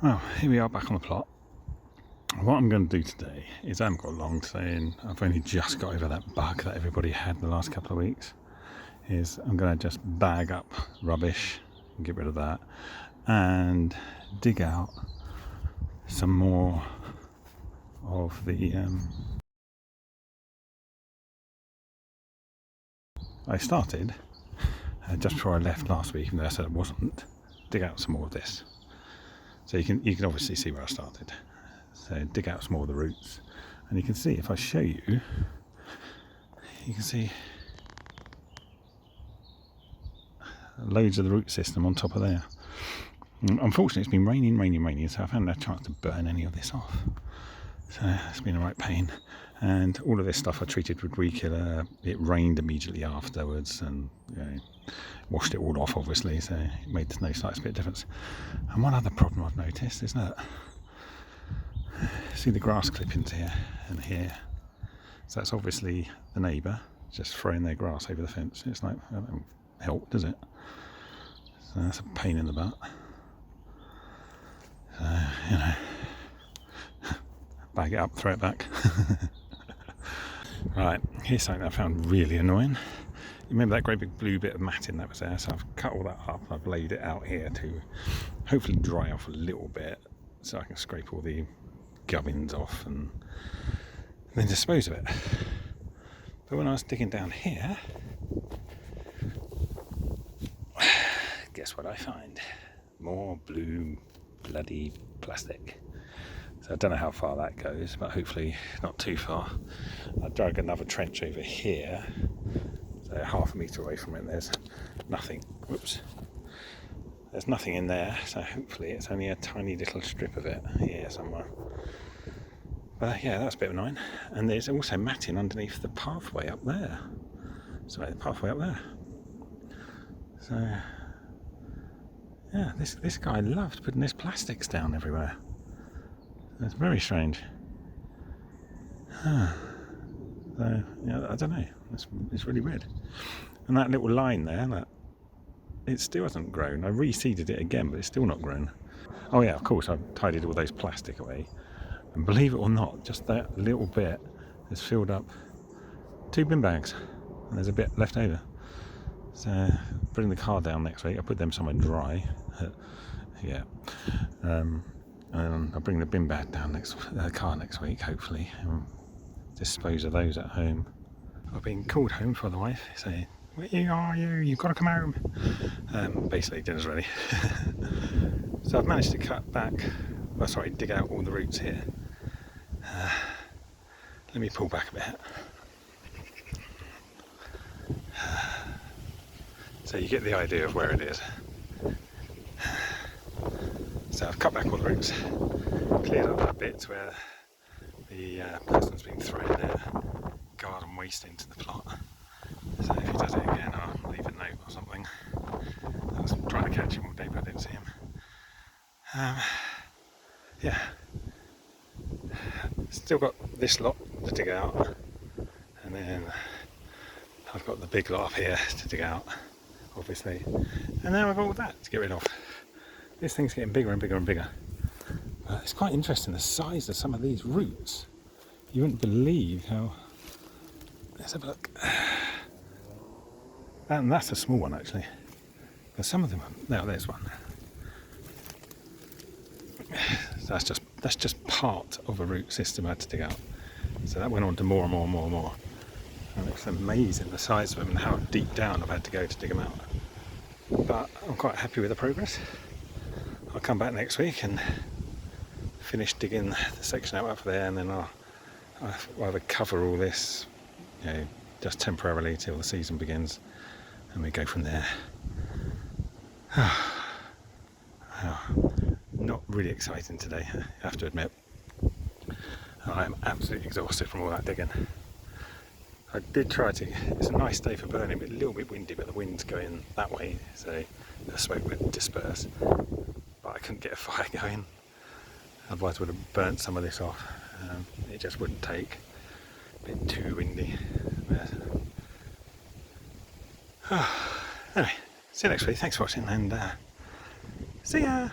Well, here we are back on the plot. What I'm going to do today is I haven't got long to say, and I've only just got over that bug that everybody had the last couple of weeks. Is I'm going to just bag up rubbish and get rid of that and dig out some more of the I started just before I left last week, even though I said I wasn't, dig out some more of this. So you can obviously see where I started. So dig out some more of the roots, and you can see, if I show you, you can see loads of the root system on top of there. Unfortunately, it's been raining, so I haven't had a chance to burn any of this off. So it's been a right pain. And all of this stuff I treated with weed killer. It rained immediately afterwards, and washed it all off, obviously, so it made no slight bit of difference. And one other problem I've noticed is that, see the grass clippings here and here, so that's obviously the neighbour just throwing their grass over the fence. It's like, that don't help, does it? So that's a pain in the butt. So, bag it up, throw it back. Right, here's something I found really annoying. You remember that great big blue bit of matting that was there? So I've cut all that up, I've laid it out here to hopefully dry off a little bit, so I can scrape all the gubbins off and then dispose of it. But when I was digging down here, guess what I find? More blue bloody plastic. So I don't know how far that goes, but hopefully not too far. I dug another trench over here, so half a metre away from it. There's nothing. Whoops. There's nothing in there, so hopefully it's only a tiny little strip of it here somewhere. But yeah, that's a bit annoying. And there's also matting underneath the pathway up there. Sorry, the pathway up there. So yeah, this guy loved putting his plastics down everywhere. It's very strange. So yeah, I don't know. It's really weird. And that little line there, that it still hasn't grown. I reseeded it again, but it's still not grown. Oh yeah, of course, I've tidied all those plastic away. And believe it or not, just that little bit has filled up 2 bin bags, and there's a bit left over. So bring the car down next week. I'll put them somewhere dry. Yeah. And I'll bring the bin bag down car next week, hopefully, and dispose of those at home. I've been called home for the wife, saying, "Where are you? You've got to come home." Basically, dinner's ready. So I've managed to dig out all the roots here. Let me pull back a bit. So you get the idea of where it is. So I've cut back all the roots, cleared up that bit where the person's been throwing their garden waste into the plot. So if he does it again, I'll leave a note or something. I was trying to catch him all day, but I didn't see him. Yeah. Still got this lot to dig out, and then I've got the big lot up here to dig out, obviously. And now I've got all that to get rid of. This thing's getting bigger and bigger and bigger. It's quite interesting, the size of some of these roots. You wouldn't believe how... Let's have a look. And that's a small one, actually. But some of them... Now, there's one. So that's just part of a root system I had to dig out. So that went on to more and more and more and more. And it's amazing the size of them and how deep down I've had to go to dig them out. But I'm quite happy with the progress. I'll come back next week and finish digging the section out up there, and then I'll either cover all this, just temporarily till the season begins, and we go from there. Not really exciting today, I have to admit. I am absolutely exhausted from all that digging. I did try to, it's a nice day for burning, but a little bit windy, but the wind's going that way, so the smoke would disperse. But I couldn't get a fire going, otherwise I would have burnt some of this off. It just wouldn't take, a bit too windy. Anyway, see you next week, thanks for watching, and see ya!